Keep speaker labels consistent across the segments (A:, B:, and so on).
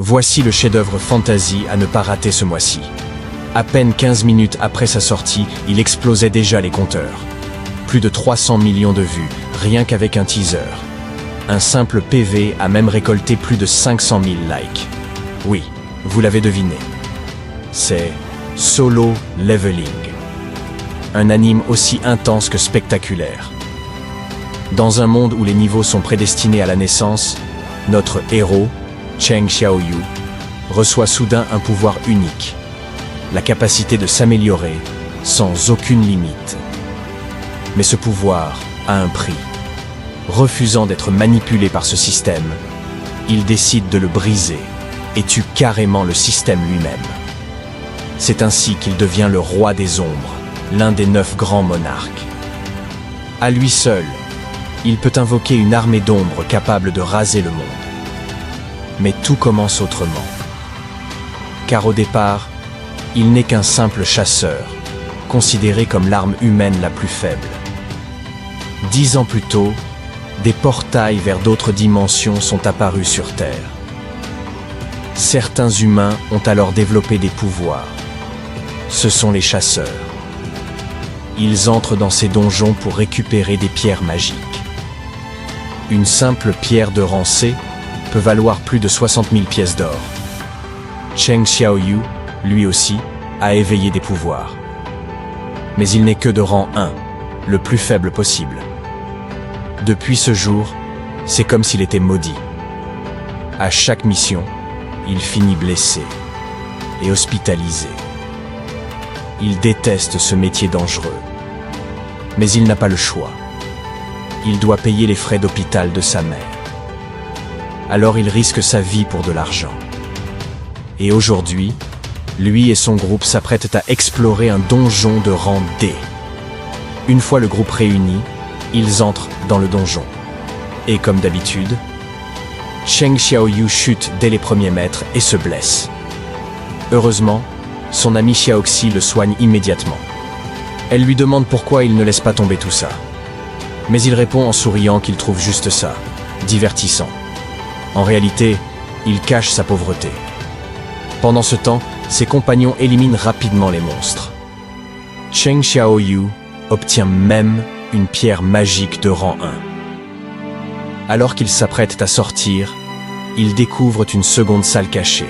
A: Voici le chef-d'œuvre fantasy à ne pas rater ce mois-ci. À peine 15 minutes après sa sortie, il explosait déjà les compteurs. Plus de 300 millions de vues, rien qu'avec un teaser. Un simple PV a même récolté plus de 500 000 likes. Oui, vous l'avez deviné. C'est Solo Leveling. Un anime aussi intense que spectaculaire. Dans un monde où les niveaux sont prédestinés à la naissance, notre héros, Cheng Xiaoyu, reçoit soudain un pouvoir unique. La capacité de s'améliorer sans aucune limite. Mais ce pouvoir a un prix. Refusant d'être manipulé par ce système, il décide de le briser et tue carrément le système lui-même. C'est ainsi qu'il devient le roi des ombres, l'un des 9 grands monarques. À lui seul, il peut invoquer une armée d'ombres capable de raser le monde. Mais tout commence autrement. Car au départ, il n'est qu'un simple chasseur, considéré comme l'arme humaine la plus faible. 10 ans plus tôt, des portails vers d'autres dimensions sont apparus sur Terre. Certains humains ont alors développé des pouvoirs. Ce sont les chasseurs. Ils entrent dans ces donjons pour récupérer des pierres magiques. Une simple pierre de rang C peut valoir plus de 60 000 pièces d'or. Cheng Xiaoyu, lui aussi, a éveillé des pouvoirs. Mais il n'est que de rang 1, le plus faible possible. Depuis ce jour, c'est comme s'il était maudit. À chaque mission, il finit blessé et hospitalisé. Il déteste ce métier dangereux. Mais il n'a pas le choix. Il doit payer les frais d'hôpital de sa mère. Alors il risque sa vie pour de l'argent. Et aujourd'hui, lui et son groupe s'apprêtent à explorer un donjon de rang D. Une fois le groupe réuni, ils entrent dans le donjon. Et comme d'habitude, Cheng Xiaoyu chute dès les premiers mètres et se blesse. Heureusement, son ami Xiaoxi le soigne immédiatement. Elle lui demande pourquoi il ne laisse pas tomber tout ça. Mais il répond en souriant qu'il trouve juste ça, divertissant. En réalité, il cache sa pauvreté. Pendant ce temps, ses compagnons éliminent rapidement les monstres. Cheng Xiaoyu obtient même une pierre magique de rang 1. Alors qu'ils s'apprêtent à sortir, ils découvrent une seconde salle cachée,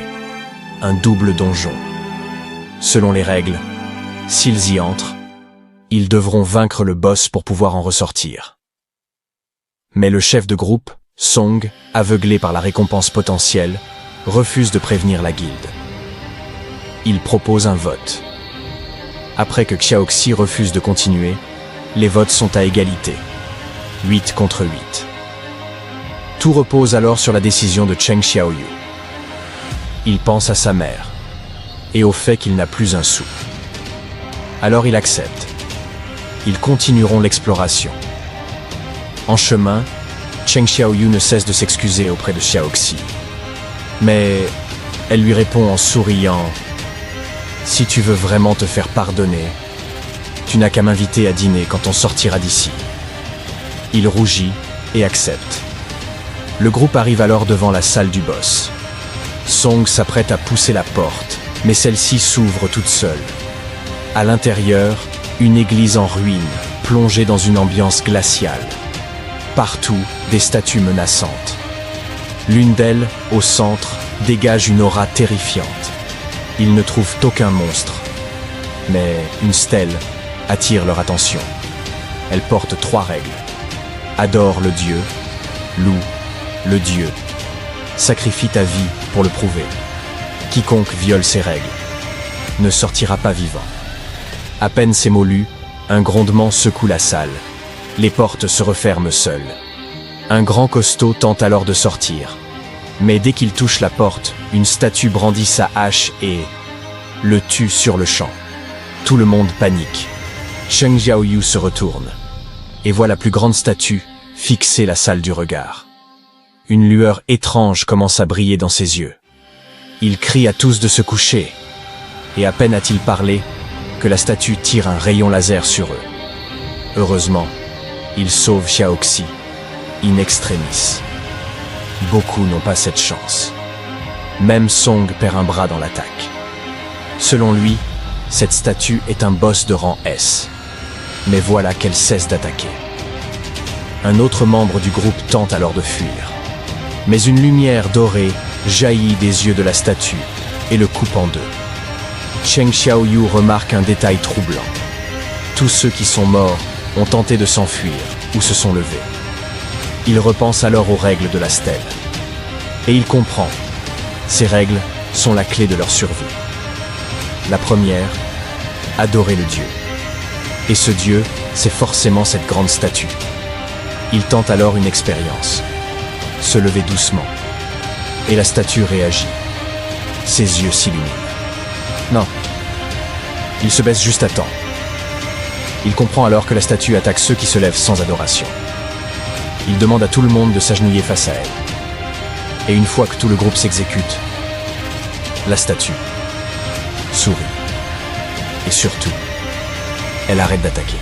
A: un double donjon. Selon les règles, s'ils y entrent, ils devront vaincre le boss pour pouvoir en ressortir. Mais le chef de groupe, Song, aveuglé par la récompense potentielle, refuse de prévenir la guilde. Il propose un vote. Après que Xiaoxi refuse de continuer, les votes sont à égalité, 8 contre 8. Tout repose alors sur la décision de Cheng Xiaoyu. Il pense à sa mère et au fait qu'il n'a plus un sou. Alors il accepte. Ils continueront l'exploration. En chemin, Cheng Xiaoyu ne cesse de s'excuser auprès de Xiaoxi. Mais elle lui répond en souriant « Si tu veux vraiment te faire pardonner, tu n'as qu'à m'inviter à dîner quand on sortira d'ici. » Il rougit et accepte. Le groupe arrive alors devant la salle du boss. Song s'apprête à pousser la porte, mais celle-ci s'ouvre toute seule. À l'intérieur, une église en ruine, plongée dans une ambiance glaciale. Partout, des statues menaçantes. L'une d'elles, au centre, dégage une aura terrifiante. Ils ne trouvent aucun monstre, mais une stèle attire leur attention. Elle porte 3 règles. Adore le dieu, loue le dieu, sacrifie ta vie pour le prouver. Quiconque viole ces règles ne sortira pas vivant. À peine ces mots lus, un grondement secoue la salle. Les portes se referment seules. Un grand costaud tente alors de sortir. Mais dès qu'il touche la porte, une statue brandit sa hache et le tue sur le champ. Tout le monde panique. Cheng Xiaoyu se retourne et voit la plus grande statue fixer la salle du regard. Une lueur étrange commence à briller dans ses yeux. Il crie à tous de se coucher, et à peine a-t-il parlé que la statue tire un rayon laser sur eux. Heureusement, il sauve Xiaoxi, in extremis. Beaucoup n'ont pas cette chance. Même Song perd un bras dans l'attaque. Selon lui, cette statue est un boss de rang S. Mais voilà qu'elle cesse d'attaquer. Un autre membre du groupe tente alors de fuir. Mais une lumière dorée jaillit des yeux de la statue et le coupe en deux. Cheng Xiaoyu remarque un détail troublant. Tous ceux qui sont morts ont tenté de s'enfuir ou se sont levés. Il repense alors aux règles de la stèle. Et il comprend. Ces règles sont la clé de leur survie. La première, adorer le Dieu. Et ce Dieu, c'est forcément cette grande statue. Il tente alors une expérience. Se lever doucement. Et la statue réagit. Ses yeux s'illuminent. Non. Il se baisse juste à temps. Il comprend alors que la statue attaque ceux qui se lèvent sans adoration. Il demande à tout le monde de s'agenouiller face à elle. Et une fois que tout le groupe s'exécute, la statue sourit. Et surtout, elle arrête d'attaquer.